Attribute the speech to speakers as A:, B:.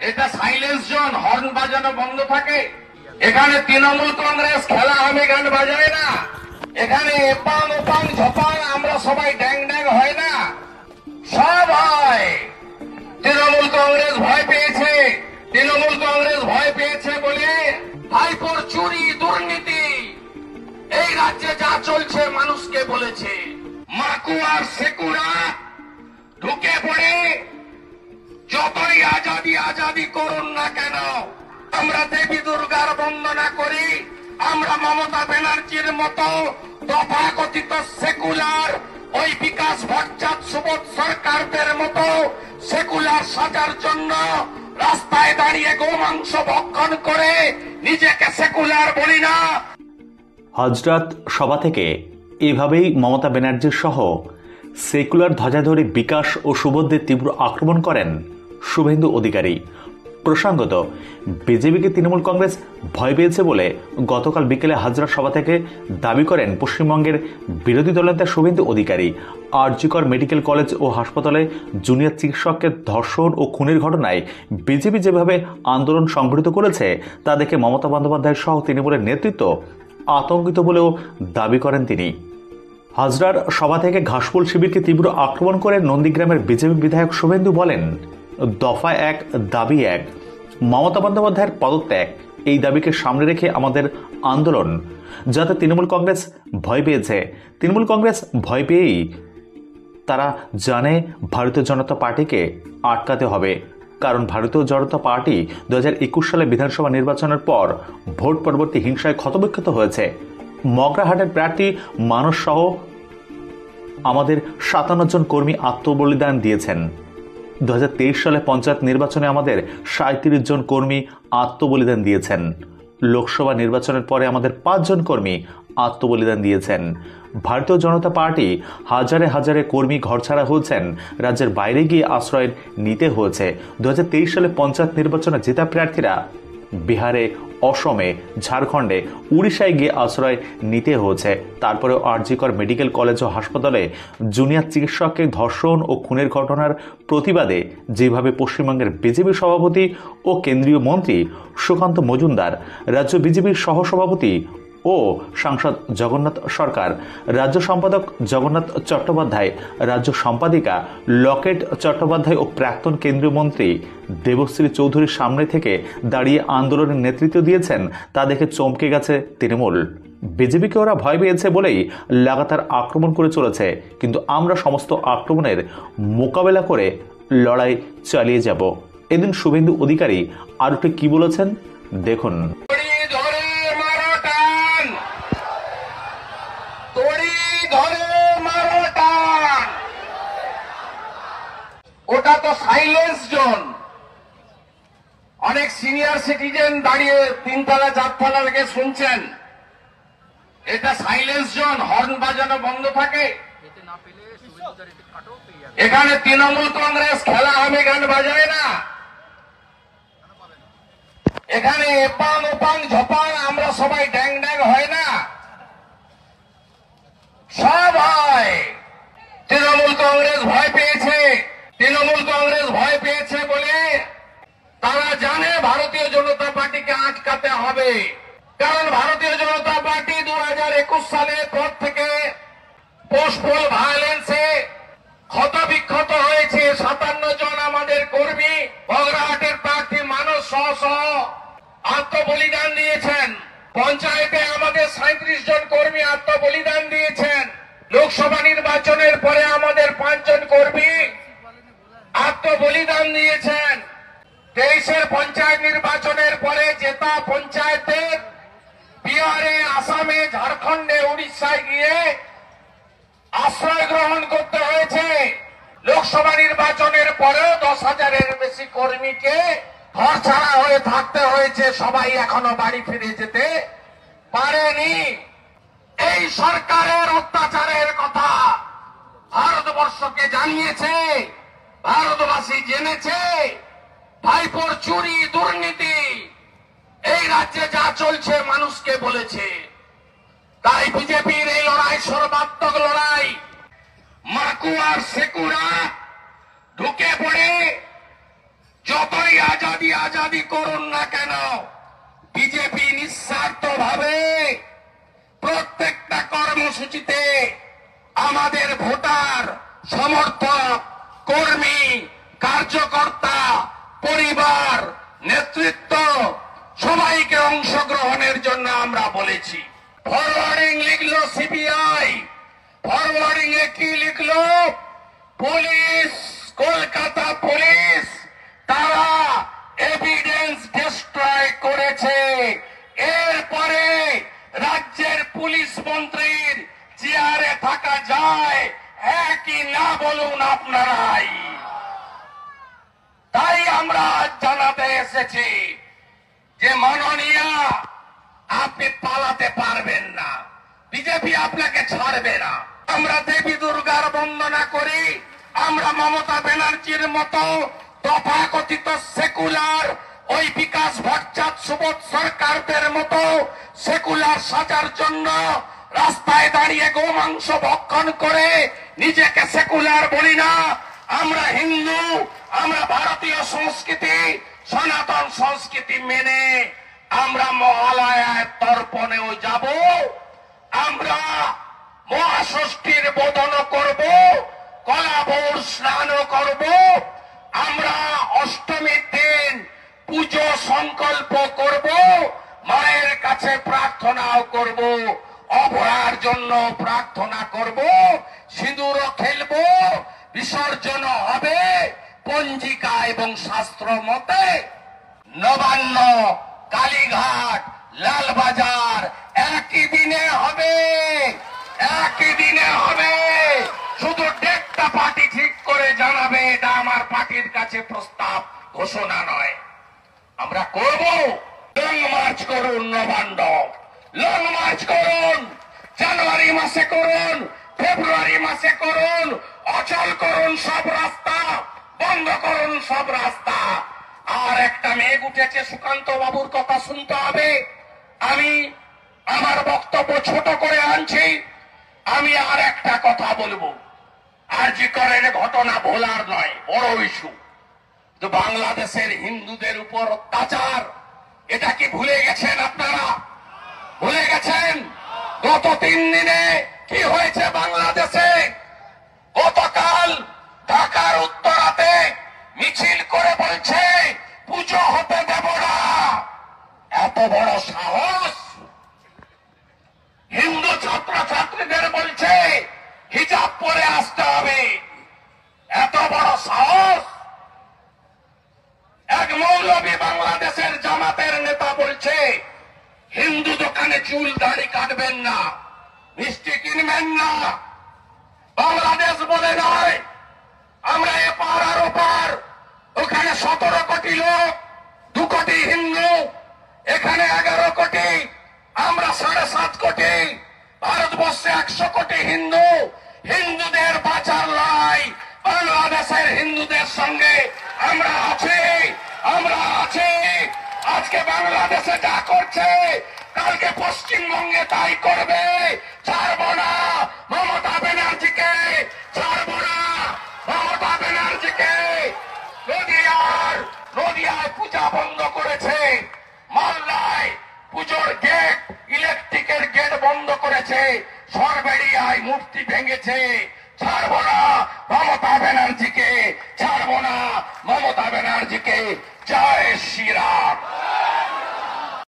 A: এটা silence zone, horn বাজানো বন্ধ থাকে। এখানে তৃণমূল কংগ্রেস খেলা হবে, গান বাজায় না। এখানে এপাং ওপাং ঝপাং আমরা সবাই ড্যাং ড্যাং হয় না, সব হয়। তৃণমূল কংগ্রেস ভয় পেয়েছে, তৃণমূল কংগ্রেস ভয় পেয়েছে বলে ভাইপোর চুরি দুর্নীতি এই রাজ্যে যা চলছে মানুষকে বলেছে। মাকু আর সেকুরা ঢুকে পড়ে যতই আজাদি আজাদি করুন না কেন, আমরা দেবী দুর্গার বন্দনা করি, আমরা মমতা ব্যানার্জির মতো তথাকথিত সেকুলার ওই বিকাশ ভট্টাচার্য সুবোধ সরকারদের মতো সেকুলার সাজার জন্য রাস্তায় দাঁড়িয়ে গোমাংস ভক্ষণ করে নিজেকে সেকুলার বলি না।
B: হাজরাত সভা থেকে এভাবেই মমতা ব্যানার্জির সহ সেকুলার ধ্বজাধরে বিকাশ ও সুবোধদের তীব্র আক্রমণ করেন শুভেন্দু অধিকারী। প্রসঙ্গত, বিজেপিকে তৃণমূল কংগ্রেস ভয় পেয়েছে বলে গতকাল বিকেলে হাজরা সভা থেকে দাবি করেন পশ্চিমবঙ্গের বিরোধী দলনেতা শুভেন্দু অধিকারী। জি কর মেডিকেল কলেজ ও হাসপাতালে জুনিয়র চিকিৎসককে ধর্ষণ ও খুনের ঘটনায় বিজেপি যেভাবে আন্দোলন সংগঠিত করেছে তা দেখে মমতা বন্দ্যোপাধ্যায় সহ তৃণমূলের নেতৃত্ব আতঙ্কিত বলেও দাবি করেন তিনি। হাজরার সভা থেকে ঘাসফুল শিবিরকে তীব্র আক্রমণ করে নন্দীগ্রামের বিজেপি বিধায়ক শুভেন্দু বলেন, দফা এক, দাবি এক, মমতা বন্দ্যোপাধ্যায়ের পদত্যাগ, এই দাবিকে সামনে রেখে আমাদের আন্দোলন। যাতে তৃণমূল কংগ্রেস ভয় পেয়েছে, তৃণমূল কংগ্রেস ভয় পেয়েই তারা জানে ভারতীয় জনতা পার্টিকে আটকাতে হবে। কারণ ভারতীয় জনতা পার্টি 2021 সালে বিধানসভা নির্বাচনের পর ভোট পরবর্তী হিংসায় ক্ষতবিক্ষত হয়েছে। মগরাহাটের প্রার্থী মানস সহ আমাদের 57 জন কর্মী আত্মবলিদান দিয়েছেন। 2023 সালে পঞ্চায়েত নির্বাচনে আমাদের 37 জন কর্মী আত্মবলিদান দিয়েছেন। লোকসভা নির্বাচনের পরে আমাদের 5 জন কর্মী আত্মবলিদান দিয়েছেন। ভারতীয় জনতা পার্টি হাজারে হাজারে কর্মী ঘরছাড়া হয়েছেন, রাজ্যের বাইরে গিয়ে আশ্রয় নিতে হয়েছে। 2023 সালে পঞ্চায়েত নির্বাচনে জেতা প্রার্থীরা বিহারে, অসমে, ঝাড়খণ্ডে, উড়িষ্যায় গিয়ে আশ্রয় নিতে হয়েছে। তারপরেও জি কর মেডিকেল কলেজ ও হাসপাতালে জুনিয়র চিকিৎসককে ধর্ষণ ও খুনের ঘটনার প্রতিবাদে যেভাবে পশ্চিমবঙ্গের বিজেপি সভাপতি ও কেন্দ্রীয় মন্ত্রী সুকান্ত মজুমদার, রাজ্য বিজেপির সহসভাপতি ও সাংসদ জগন্নাথ সরকার, রাজ্য সম্পাদক জগন্নাথ চট্টোপাধ্যায়, রাজ্য সম্পাদিকা লকেট চট্টোপাধ্যায় ও প্রাক্তন কেন্দ্রীয় মন্ত্রী দেবশ্রী চৌধুরীর সামনে থেকে দাঁড়িয়ে আন্দোলনের নেতৃত্ব দিয়েছেন, তা দেখে চমকে গেছে তৃণমূল। বিজেপিকে ওরা ভয় পেয়েছে বলেই লাগাতার আক্রমণ করে চলেছে, কিন্তু আমরা সমস্ত আক্রমণের মোকাবেলা করে লড়াই চালিয়ে যাব। এদিন শুভেন্দু অধিকারী আরও কি বলেছেন দেখুন।
A: ওটা তো সাইলেন্স জোন, অনেক সিনিয়র সিটিজেন দাঁড়িয়ে 3 তলা 4 তলা থেকে শুনছেন। এটা সাইলেন্স জোন, হর্ন বাজানো বন্ধ থাকে। এখানে তৃণমূল কংগ্রেস খেলা হবে, গান বাজায় না। এখানে এপাং ওপাং ঝপাং আমরা সবাই ড্যাং ড্যাং হয় না, সব হয়। তৃণমূল কংগ্রেস ভয় পেয়েছে, তৃণমূল কংগ্রেস ভয় পেয়েছে বলে তারা জানে ভারতীয় জনতা পার্টিকে আটকাতে হবে। কারণ ভারতীয় জনতা পার্টি 2021 সালের পর থেকে পোস্টপোল ভায়োলেন্সে ক্ষতবিক্ষত হয়েছে। 57 জন আমাদের কর্মী, মগরাহাটের প্রার্থী মানস সহ আত্মবলিদান দিয়েছেন। পঞ্চায়েতে আমাদের 37 জন কর্মী আত্মবলিদান দিয়েছেন। লোকসভা নির্বাচনের পরে আমাদের 5 জন কর্মী আত্মবলিদান দিয়েছেন। 23-এর পঞ্চায়েত নির্বাচনের পরে জেতা পঞ্চায়েতের বিহারে, আসামে, ঝাড়খণ্ডে, উড়িষ্যায় গিয়ে আশ্রয় গ্রহণ করতে হয়েছে। লোকসভা নির্বাচনের পরেও 10,000-এর বেশি কর্মীকে ঘর ছাড়া হয়ে থাকতে হয়েছে। সবাই এখনো বাড়ি ফিরে যেতে পারেনি। এই সরকারের অত্যাচারের কথা ভারতবর্ষকে জানিয়েছে, ভারতবাসী জেনেছে। ভাইপোর চুরি দুর্নীতি এই রাজ্যে যা চলছে মানুষকে বলেছে। তাই বিজেপির এই লড়াই সর্বাত্মক লড়াই। মাকু আর সেকুরা ঢুকে পড়ে যতই আজাদি আজাদি করুন না কেন, বিজেপি নিঃস্বার্থ ভাবে প্রত্যেকটা কর্মসূচিতে আমাদের ভোটার, সমর্থক, কর্মী, কার্যকর্তা, পরিবার, নেতৃত্ব সবাইকে অংশগ্রহণের জন্য আমরা বলেছি। ফরওয়ার্ডিং লিখলো সিবিআই, ফরওয়ার্ডিং এ কি লিখলো? পুলিশ, কলকাতা পুলিশ তারা এভিডেন্স ডিস্ট্রয় করেছে। এরপরে রাজ্যের পুলিশ মন্ত্রীর চেয়ারে থাকা যায় কি না বলুন আপনারাই। তাই আমরা আজ জানাতে এসেছি যে মাননীয়া, আপনি পালাতে পারবেন না, বিজেপি আপনাকে ছাড়বে না। আমরা দেবী দুর্গার বন্দনা করি, আমরা মমতা ব্যানার্জির মতো তথাকথিত সেকুলার ওই বিকাশ ভট্টাচার্য সুবোধ সরকারদের মতো সেকুলার সাজার জন্য রাস্তায় দাঁড়িয়ে গোমাংস ভক্ষণ করে নিজেকে সেকুলার বলি না। আমরা হিন্দু, আমরা ভারতীয় সংস্কৃতি, সনাতন সংস্কৃতি মেনে আমরা মহালয়ার তর্পণেও যাব, আমরা মহাষষ্ঠীর বোধনও করব, কলাবৌর স্নানও করব, আমরা অষ্টমীর দিন পুজো সংকল্প করব, মায়ের কাছে প্রার্থনাও করব, অভয়ার জন্য প্রার্থনা করব, সিঁদুরও খেলব, বিসর্জন হবে পঞ্জিকা এবং শাস্ত্র মতে। নবান্ন, কালীঘাট, লালবাজার একই দিনে হবে, একই দিনে হবে। শুধু ডেটটা পার্টি ঠিক করে জানাবে, এটা আমার পার্টির কাছে প্রস্তাব, ঘোষণা নয়। আমরা করব। লং মার্চ করুন, নবান্ন লং মার্চ করুন, জানুয়ারি মাসে করুন, ফেব্রুয়ারি মাসে করুন, অচল করুন সব রাস্তা, বন্ধ করুন সব রাস্তা। আর একটা মেঘ উঠেছে, সুকান্ত বাবুর কথা শুনতে হবে। আমি আমার বক্তব্য ছোট করে আনছি, আমি আর একটা কথা বলবো। আরজি করের ঘটনা ভোলার নয়, বড় ইস্যু। তো বাংলাদেশের হিন্দুদের উপর অত্যাচার, এটা কি ভুলে গেছেন আপনারা? ভুলে গেছেন? গত 3 দিনে কি হয়েছে বাংলাদেশে? গতকাল ঢাকার উত্তরাতে মিছিল করে বলছে পুজো হতে দেব না। এত বড় সাহস! হিন্দু ছাত্রছাত্রীদের বলছে হিজাব পরে আসতে হবে। এত বড় সাহস! এক মৌলবী বাংলাদেশের জামাতের নেতা বলছে হিন্দু দোকানে চুল দাড়ি কাটবেন না, মিষ্টি কিনবেন না। বাংলাদেশ বলে নয়, আমরা এপার আর ওপার, ওখানে 17 কোটি লোক, 2 কোটি হিন্দু, এখানে 11 কোটি, আমরা 7.5 কোটি। ভারতবর্ষে 100 কোটি হিন্দু। হিন্দুদের বাঁচার লড়াই বাংলাদেশের হিন্দুদের সঙ্গে আমরা আছি, আমরা আছি। আজকে বাংলাদেশে যা করছে, কালকে পশ্চিমবঙ্গে তাই করবে। ছাড়ব না মমতা ব্যানার্জিকে, ছাড়ব না মমতা ব্যানার্জিকে। নদিয়ায় পূজা বন্ধ করেছে, মালদায় পুজোর গেট, ইলেকট্রিকের গেট বন্ধ করেছে, সরবেড়িয়ায় মূর্তি ভেঙেছে। ছাড়ব না মমতা ব্যানার্জিকে, ছাড়ব না মমতা ব্যানার্জিকে। জয় শ্রীরাম।